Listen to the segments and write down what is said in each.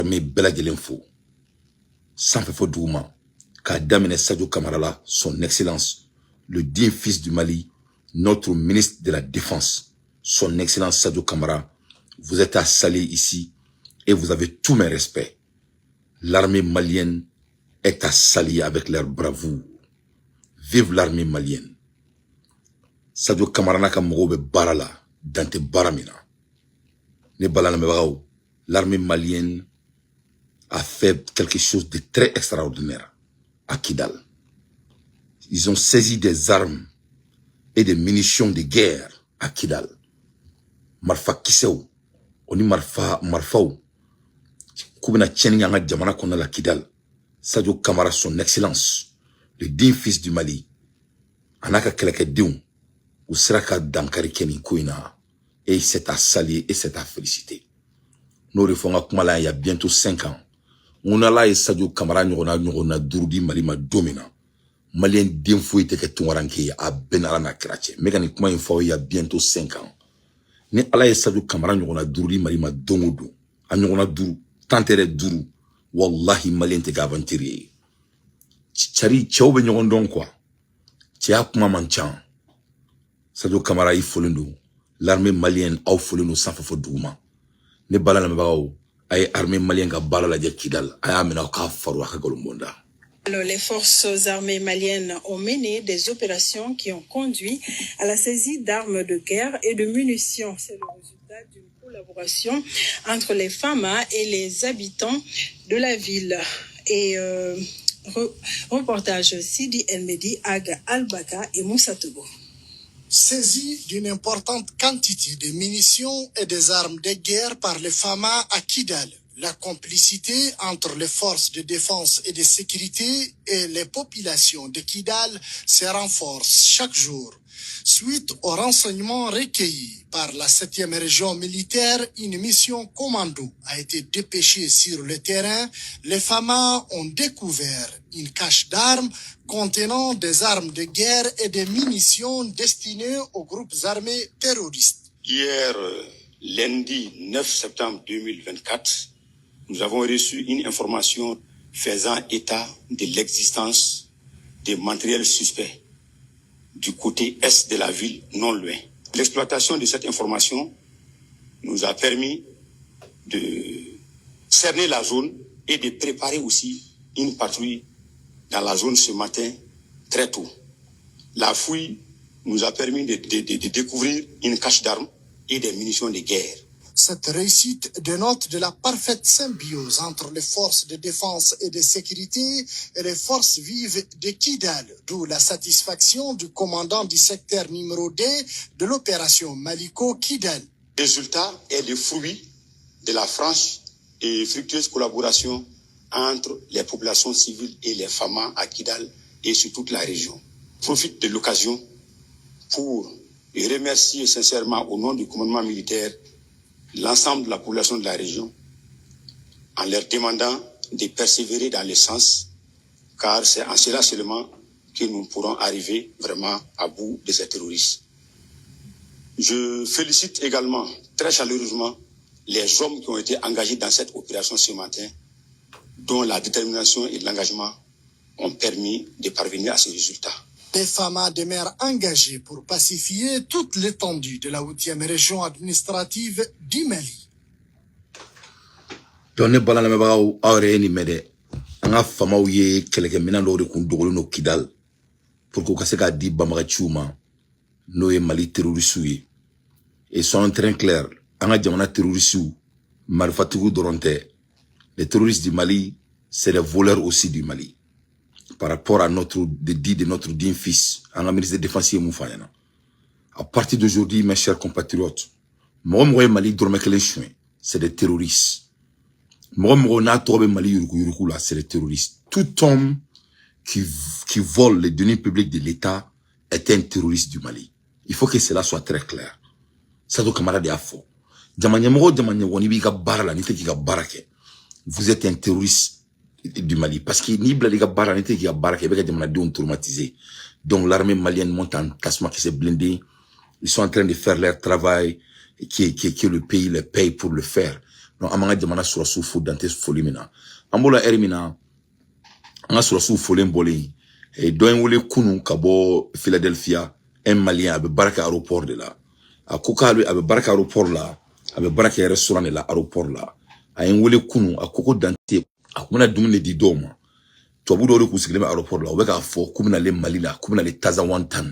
Mais belle de l'info. Sans faire douma. Kadamine Sadio Kamara, son excellence, le digne fils du Mali, notre ministre de la Défense, son excellence Sadio Kamara, vous êtes à saluer ici et vous avez tous mes respects. L'armée malienne est à saluer avec leur bravoure. Vive l'armée malienne. Sadio Kamara n'a qu'à mourir barala, dante baramina. Ne balana mebagao. L'armée malienne a fait quelque chose de très extraordinaire à Kidal. Ils ont saisi des armes et des munitions de guerre à Kidal. Marfa Kiseo, oni Marfao, Koubina Tchenyanga Djamana Kona la Kidal, Sadio Kamara, son excellence, le digne fils du Mali, Anaka Keleke Dion, ou Sraka Dankari Keni Kouina, et c'est à saluer et c'est à féliciter. Nous refons à Kumala il y a bientôt 5 ans. On a là et Sadio Kamara n'yona Dourdi Malima Domina. Malien d'info te que Tunwaranki a Benara na Krache. Mégani Kuma info il y a bientôt 5 ans. Ni ala ye Sadio Kamara n'yona Dourdi Malima Domodo. A n'yona Dourou. Tantere Dourou. Wallahi Malien te gavantiri. Chari Tchaoube n'yon don quoi. Tcha Kuma Manchan. Sadio Kamara y folendo. L'armée malienne a folendo sans faux douma. Ne balana mebao. Aye armée malienne ga balala de Kidal. Aye amena ka farwa ka golomonda. Alors, les forces armées maliennes ont mené des opérations qui ont conduit à la saisie d'armes de guerre et de munitions. C'est le résultat d'une collaboration entre les FAMA et les habitants de la ville. Et reportage Sidi El-Medi, Aga Al-Baka et Moussa Togo. Saisie d'une importante quantité de munitions et des armes de guerre par les FAMA à Kidal. La complicité entre les forces de défense et de sécurité et les populations de Kidal se renforce chaque jour. Suite aux renseignements recueillis par la 7e région militaire, une mission commando a été dépêchée sur le terrain. Les FAMA ont découvert une cache d'armes contenant des armes de guerre et des munitions destinées aux groupes armés terroristes. Hier, lundi 9 septembre 2024, nous avons reçu une information faisant état de l'existence de matériels suspects du côté est de la ville, non loin. L'exploitation de cette information nous a permis de cerner la zone et de préparer aussi une patrouille dans la zone ce matin très tôt. La fouille nous a permis de découvrir une cache d'armes et des munitions de guerre. Cette réussite dénote de la parfaite symbiose entre les forces de défense et de sécurité et les forces vives de Kidal, d'où la satisfaction du commandant du secteur numéro 2 de l'opération Maliko Kidal. Le résultat est le fruit de la franche et fructueuse collaboration entre les populations civiles et les FAMA à Kidal et sur toute la région. Je profite de l'occasion pour remercier sincèrement au nom du commandement militaire l'ensemble de la population de la région en leur demandant de persévérer dans le sens, car c'est en cela seulement que nous pourrons arriver vraiment à bout de ces terroristes. Je félicite également très chaleureusement les hommes qui ont été engagés dans cette opération ce matin, dont la détermination et l'engagement ont permis de parvenir à ce résultat. Les FAMA demeurent engagés pour pacifier toute l'étendue de la 8e région administrative du Mali. Donne balana mebagao awre ni mede. Anga FAMA ouye keleke mina lori kundogolo no Kidal. Pour qu'on se di bamaga chuma. Noé Mali terroristes. Et sont en train clair. Anga jamana terroristes. Marfatugu doronte. Les terroristes du Mali, c'est les voleurs aussi du Mali. Par rapport à notre digne fils, à la ministre des Défense Moufayana. À partir d'aujourd'hui, mes chers compatriotes, moi, Mali, c'est des terroristes. Moi, Mali, c'est des terroristes. Tout homme qui vole les deniers publics de l'État est un terroriste du Mali. Il faut que cela soit très clair. Ça doit camarade à faux. Vous êtes un terroriste du Mali. Parce que ni blé barra n'était qui a barra qui avait des traumatisés. Donc l'armée malienne monte en cassement qui s'est blindé. Ils sont en train de faire leur travail qui le pays les paye pour le faire. donc amanga jamana surasu fo dante foli mina ambola ermina anga surasu foli mboli et doyen wole kunu kabo Philadelphia un malien abe baraka aéroport de la akoka abe baraka aéroport la abe baraka restaurant de la aéroport la ayen wole kunu akoko dante akumana dumune di doma to budo le kusigile aéroport la obeka fo kumina le Mali la kumina le Tazawantan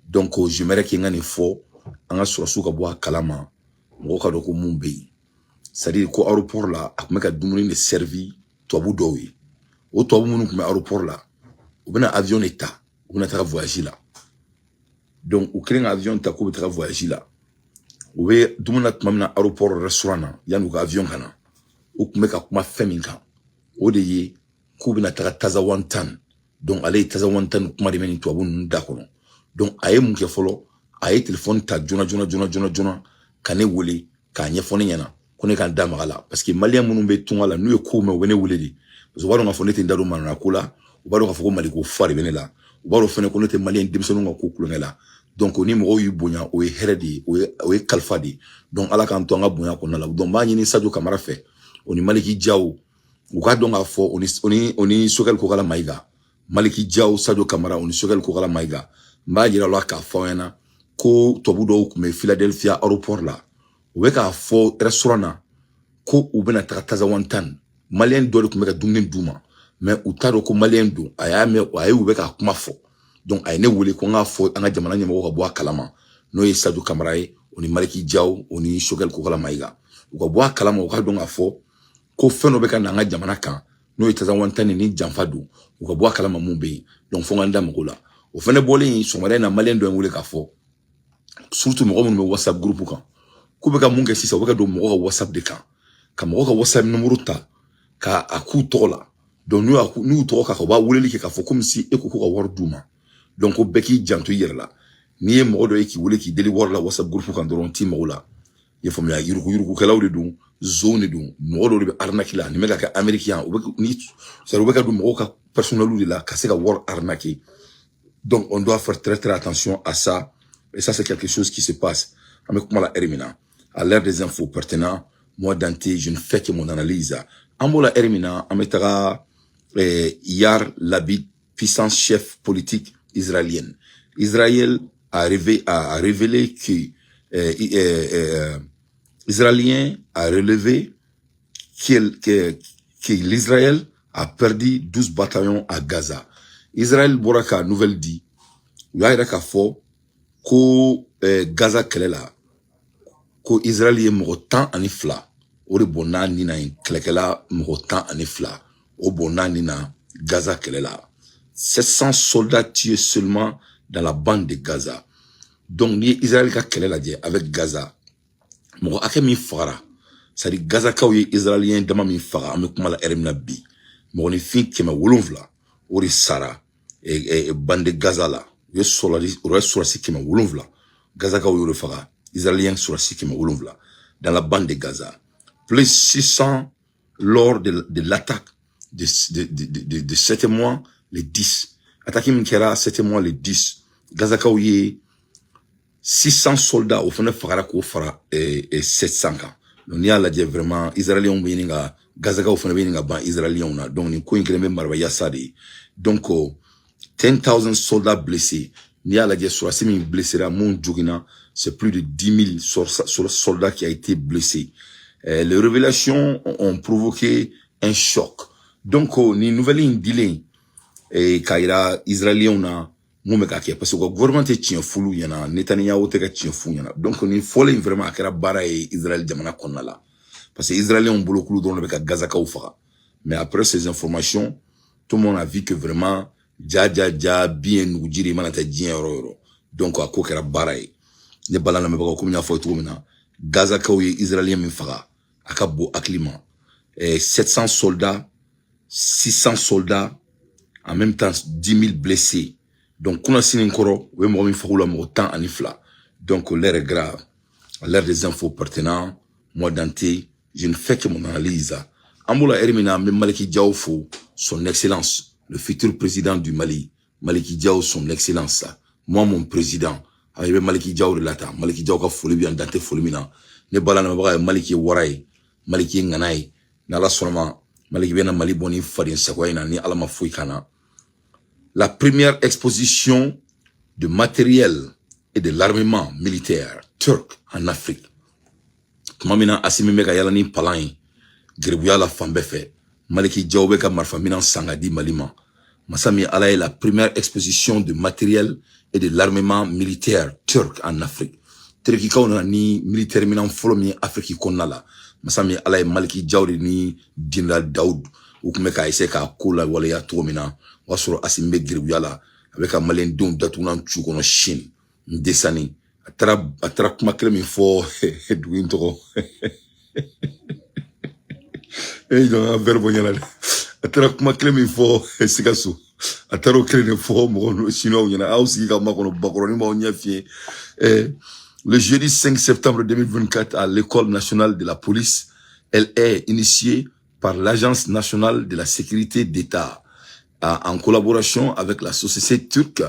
donc j'aimerais qu'il ngani fo anga surasu kabo kalama ngoka do ko mumbe c'est-à-dire ko aéroport la akumeka dumune ne servi to budo wi o to munu kuma aéroport la ou bien avion état ou bien tra voyager là donc ou créer un avion ta ko tra voyager là ou bien dumuna mamna aéroport restaurant yanu ka avion kana ou kumeka kuma feminka o de ye ko bina tra Tazawantan donc aller Tazawantan kuma de meni to abun dakono donc aye mun ke folo aye téléphone ta jona kane wole ka nyefone nyana kone kan damala parce que malien munu be tunala nu e ko me wene wole di so waro nga fonete ndaro manana kula ubaro ka foko maliko fari benela ubaro fene ko note malien dimsonu nga ko kulongela donc oni mo yu bonya o heredi o kalfadi donc ala kan to nga bonya ko nala donc ba nyini Sadio Camara fe oni Maliki Diaw uka donga fo oni sokal ko kala maiga Maliki Diaw Sadio Camara oni sokal ko kala maiga mba jira lo ka fo yana ko tobudo ko me Philadelphia aéroport la o ka fo restaurant ko ubena Tazawantan malien do ko meka dumne duma mais utaro ko malien do ayame ayi ubeka kuma fo donc ayne wole ko nga fo anga jamana nyama ko bo kalama no yi Sadio Camara oni Maliki Diaw oni sokal ko kala maiga ko bo kalama ko donga fo ko feno beka na nga jamana kan no yi Tazawantan ni jamfadu ko bo kalama mumbe donc fo nganda mkola o fene boli somare na malien do wole ka fo surtout mo mo WhatsApp groupe kan ko beka munga sisa beka do mo WhatsApp de kan ka mo WhatsApp numéro ta ka aku tola donc nous to ka ba wuleli ke ka fo comme si ekoko ka war duma donc o beki janto yerla ni e mo do eki wule ki deli war la WhatsApp groupe kan doron ti mo la ye fo mi ya yuruku kala wule dum zone dum mo do be arnaki la ni mega ka américain o ni ça o beka dum mo ka personnel de la ka se ka war arnaki donc on doit faire très attention à ça et ça c'est quelque chose qui se passe avec moi la Hermina à l'ère des infos pertinents moi Dante je ne fais que mon analyse Ambola Hermina ametara Yair Lapid puissance chef politique israélienne. Israël a révélé que Israélien a relevé que l'Israël a perdu 12 bataillons à Gaza. Israël Boraka nouvelle dit Yaira Kafo ko Gaza kelela ko Israël mo tant anifla o de bona ni na klekela mo tant anifla o bona ni na Gaza kelela 700 soldats tués seulement dans la bande de Gaza. Donc ni Israël ka kelela die avec Gaza mo akemi fara c'est Gaza ka o israélien dama mi fara am kuma la Hermina bi mo ni fin kema wolonvla o ri sara et bande de Gaza la yo soladi o reste kema wolonvla Gaza ka o fara israélien sur kema wolonvla dans la bande de Gaza plus 600 lors de l'attaque de 7 mois les 10 attaque Minkera 7 mois les 10 Gaza ka o 600 soldats au fond de fara ko fara et 700 ka donc ni ala die vraiment israélien be ninga Gaza ka au fond be ninga ban israélien na donc ni ko inkele marba yasadi donc 10,000 soldats blessés ni ala die sur semi blessés là mon jugina c'est plus de 10 000 soldats qui a été blessés. Les révélations ont provoqué un choc donc ni nouvelle indile et kaira israélien na mumeka ke parce que le gouvernement est tien fulu yana Netanyahu te ka tien fulu yana donc ni folle vraiment akera bara et Israël jamana konnala parce que Israël on bolo kulu don le ka Gaza ka ufara mais après ces informations tout le monde a vu que vraiment ja bien nous jiri manata dien ro donc ako kera bara e ne balana me bako kumnya fo to mina Gaza ka o israélien min fara akabo aklima 700 soldats 600 soldats en même temps 10 000 blessés. Donc, qu'on a signé encore, oui, moi, il faut le temps en ifla. Donc, l'air est grave. L'air des infos pertinentes, moi, Dante, je ne fais que mon analyse. Ambola Hermina, même Maliki Diaw, son excellence, le futur président du Mali. Maliki Diaw, son excellence. Moi, mon président, avec Maliki Diaw de l'Ata. Maliki Diaw, ka folie bien, Dante folie mina. Ne balana, Maliki Waray. maliki nganaye n'ala sɔnna maliki bɛna mali bɔ ni faden sagoya in na ni ala ma foyi kana. La première exposition de matériel et de l'armement militaire turc en Afrique. Tuma min na Asimi bɛ ka yala ni palan ye geribuya la fan bɛɛ fɛ maliki jaw bɛ ka marifa minan san ka di mali ma. Masa min ala ye la première exposition de matériel et de l'armement militaire turc en Afrique. Turkikaw nana ni militaire minan fɔlɔ min ye Afrique kɔnɔna la. Masa min ala ye maliki jaw de ni General Daoud u kun bɛ ka essayer ka ko la waleya cogo min na o y'a sɔrɔ Asimi bɛ geribuya la a bɛ ka maliyɛndenw datugulan cu kɔnɔ Chine n desani a taara kuma kelen min fɔ dugu in tɔgɔ jɔn ka verre bɔ ɲɛna dɛ a taara kuma kelen min fɔ Sikaso a taara o kelen de fɔ mɔgɔ chinois ɲɛna aw sigi ka makɔnɔ bakɔrɔni b'aw ɲɛ fiyɛ. Le jeudi 5 septembre 2024 à l'école nationale de la police, elle est initiée par l'Agence nationale de la sécurité d'État en collaboration avec la société turque,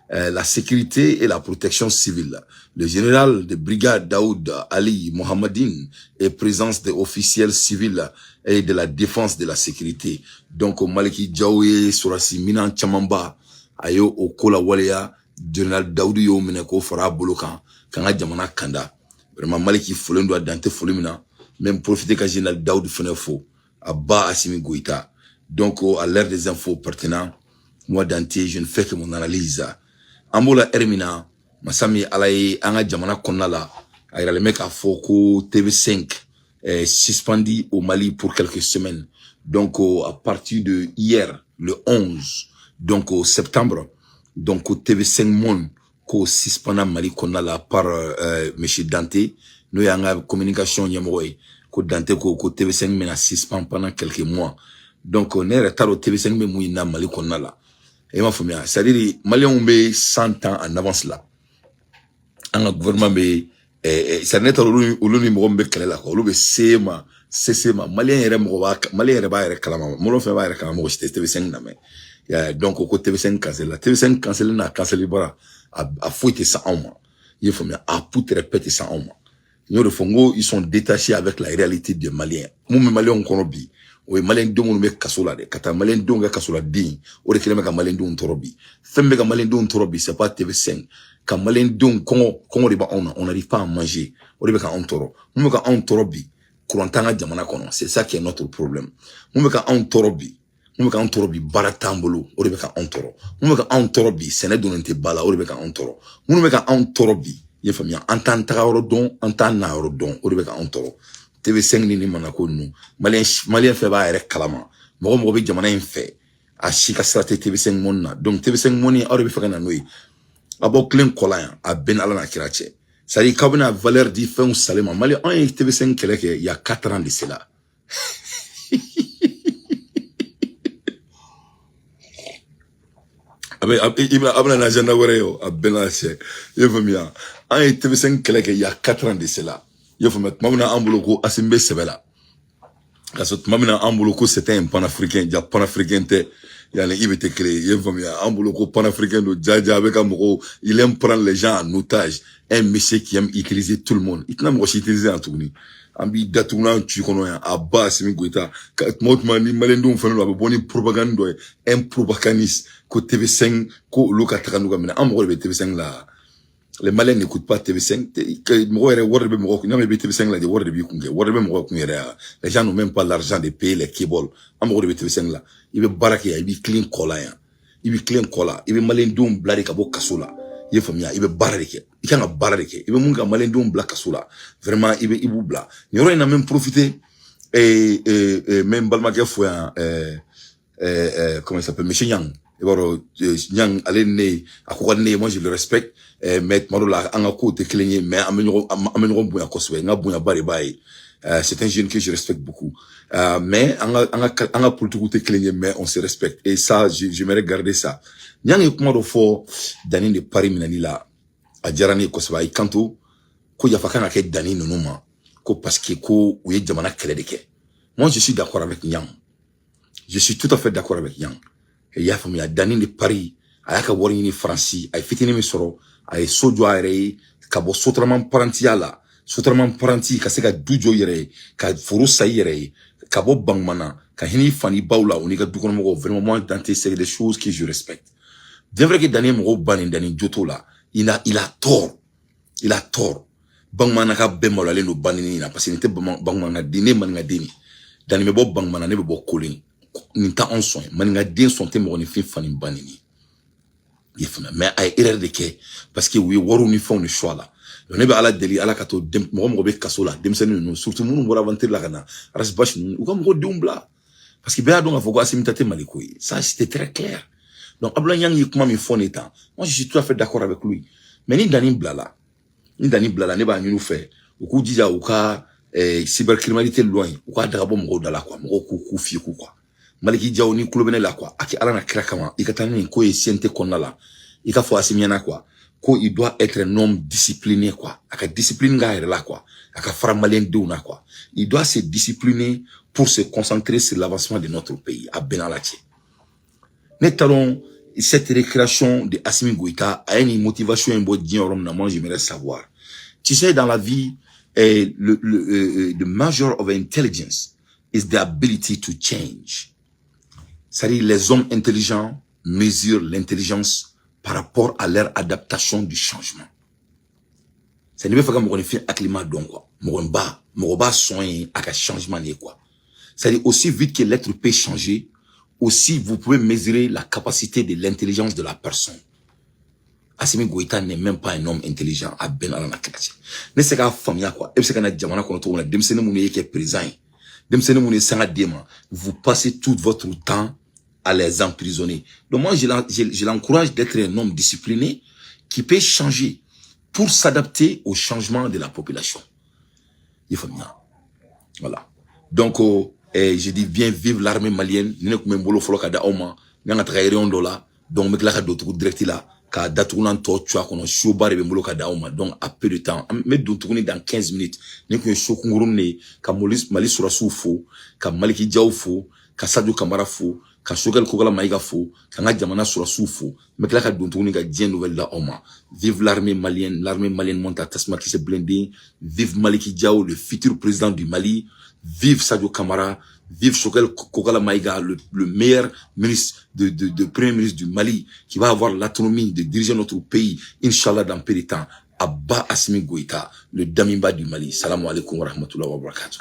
la sécurité et la protection civile. Le général de brigade Daoud Ali Mohamedine est présence des officiels civils et de la défense de la sécurité. Donc, Maliki Djaoué, Sorasi Minan Chamamba, Ayo Okola Waleya, général Daoud Yo Meneko Fara Bolokan, Kanga Jamana Kanda. Vraiment, Maliki Folendo a Dante Folimina, même profiter ka général Daoud Fenefo, Abba Assimi Goïta. Donc, à l'ère des infos pertinents, moi Dante, je ne fais que mon analyse. Ambola Hermina, Masami Alaye, Anga Jamana Konala, Aira le mec a Foko TV5, suspendu au Mali pour quelques semaines. Donc, à partir de hier, le 11, donc septembre, donc TV5 Mon, ko suspendant Mali Konala par M. Dante, nous avons communication Yamoy, ko Dante ko TV5 mena suspend pendant quelques mois. Donc, on est retard au TV5 mais mouina Mali Konala. Et ma famille, c'est-à-dire, Mali on be 100 ans en avance là. Un gouvernement be, ça n'est pas au numéro be kala ko lu be sema malien yere mo ba malien yere ba yere kala ma mo lo fe ba yere kala mo ci TV5 na me ya donc ko TV5 cancel la TV5 cancel na cancel bara a fouetter ça en moi il faut bien a poutre répéter ça en moi nous le fongo ils sont détachés avec la réalité des maliens mo me malien on kono bi o malien dongo me kasola de kata malien dongo kasola din o de kelema ka malien dongo torobi fembe ka malien dongo torobi c'est pas TV5 quand malien dongo kongo riba on n'arrive pas à manger o de ka on toro mo ka on torobi kurantanga jamana kono c'est ça qui est notre problème mo ka on torobi mo ka on torobi baratambolo o de ka on toro mo ka on torobi sene donante bala o de ka on toro mo ka on torobi ye famia entanta rodon entana rodon o de ka on toro TV5 ni manako nu malien fait ba ere kalama mo be jamana en fait a shika strate TV5 monna donc TV5 moni awre be fakana noyi abo clean kolan a ben ala na kirache sari kabuna valeur di fin salema malien on TV5 keleke il y a 4 ans de cela abna na jana wareo abena che yevmia on TV5 keleke il y a 4 ans de cela il faut mettre mamina ambuloko asimbe sebela kaso mamina ambuloko c'était un panafricain ja panafricain te yani il était créé il faut bien ambuloko panafricain do jaja avec amoko il aime prendre les gens en otage un monsieur qui aime utiliser tout le monde il n'a pas utilisé en tout ni ambi datuna tu kono ya abba Assimi Goïta motmani malendo fano ba boni propagande un propagandiste ko TV5 ko lokataka nuga mena amoko be TV5 la. Les Maliens n'écoutent pas TV5. Les gens n'ont même pas l'argent de payer les cables. TV5 là. Il veut baraquer, il veut clean cola. Il veut clean cola. Il veut Malien doum blari kabo kasola. Il veut baraquer. Il veut baraquer. Il veut munga Malien doum bla kasola. Vraiment, il veut bla. Il y a même profité. Et même Balmaké fouet comment il s'appelle, Monsieur Yang. Yang allez moi je le respecte mais marola anga côté cligné mais amenugo buya koswe nga buya bari bay c'est un jeune que je respecte beaucoup mais anga politique côté cligné mais on se respecte et ça j'aimerais garder ça Yang kuma do fo dani de Paris minani la a jarani koswa ikanto ko ya fakana ke dani nonoma ko parce que ko uye jamana kele de ke moi je suis d'accord avec Yang je suis tout à fait d'accord avec Yang et ya famille dani de Paris ayaka wori ni France ay fitini mi soro ay sojo ayre kabo sotraman parantiala sotraman paranti ka se ka dujo yere ka foro sa yere ka bo bangmana ka hini fani baula oni ka dukono mo vraiment moi dans c'est des choses que je respecte. Bien vrai que Daniel mo banin Daniel Joto là, il a tort. Il a tort. Bangmana ka bemolo le no banini na parce que n'était bangmana dine man nga deni. Daniel me bo bangmana ne be bo kolin. Ni ta on soin man nga den son te mo ni fin fani banini. Mais ay erreur de ke parce que oui waru ni font le choix là. On est à la deli à la kato dem mo be kaso là dem senu surtout mon wala vanter la kana ras bash ou comme go dumbla parce que be adon afoko asimitate maliko ça c'était très clair. Donc Abdoulaye Niang yi kuma mi fon état moi je suis tout à fait d'accord avec lui mais ni Dani Blala ne ba ñu fait ou ku dija ou ka cybercriminalité loin ou ka daga bo mo dala quoi mo ku fi ku quoi maliki jaw ni kulo bene la quoi aki ala na kira kama ikatani ko e siente konna la ika fo asimiana quoi ko il doit être un homme discipliné quoi aka discipline ga là quoi aka fara malien de una quoi il doit se discipliner pour se concentrer sur l'avancement de notre pays à Benalache. Nous talons cette récréation de Assimi Goïta a une motivation moi j'aimerais savoir. Tu sais, dans la vie, the measure of intelligence is the ability to change. C'est-à-dire les hommes intelligents mesurent l'intelligence par rapport à leur adaptation du changement. Ça ne veut pas que mon fait un climat donc quoi. Mon bas soin à un changement n'est quoi. C'est-à-dire aussi vite que l'être peut changer, aussi vous pouvez mesurer la capacité de l'intelligence de la personne. Assimi Goïta n'est même pas un homme intelligent à Ben Alana Kakachi. Ne c'est qu'à famille quoi. Et c'est qu'à Djamana qu'on trouve là. Dem sene moune qui est présent. Dem sene moune sanga dema. Vous passez tout votre temps à les emprisonner. Donc moi je l'encourage d'être un homme discipliné qui peut changer pour s'adapter au changement de la population. Il faut bien. Voilà. Donc je dis viens vivre l'armée malienne. Ni ne comme bolo folo kada oma. Nga travailler on dola. Donc me klaka d'autres direct là. Ka datugunan to tchwa kono show bare be mbolo ka dauma donc à peu de temps me do tuguni dans 15 minutes ne ko show kungurum ne ka mali sura sufo ka maliki jaw fo ka Sadio Kamara fo ka shogal ko gala maiga fo ka nga jamana sura sufo me kala ka do tuguni ga dien nouvelle da oma. Vive l'armée malienne monte à Tasma qui s'est blindé. Vive Maliki Diaw, le futur président du Mali. Vive Sadio Kamara. Vive Choguel Kokala Maïga, le meilleur ministre de premier ministre du Mali, qui va avoir l'autonomie de diriger notre pays, Inch'Allah, dans peu de temps. Abba Assimi Goïta, le Damimba du Mali. Salam alaikum wa rahmatullahi wa barakatuh.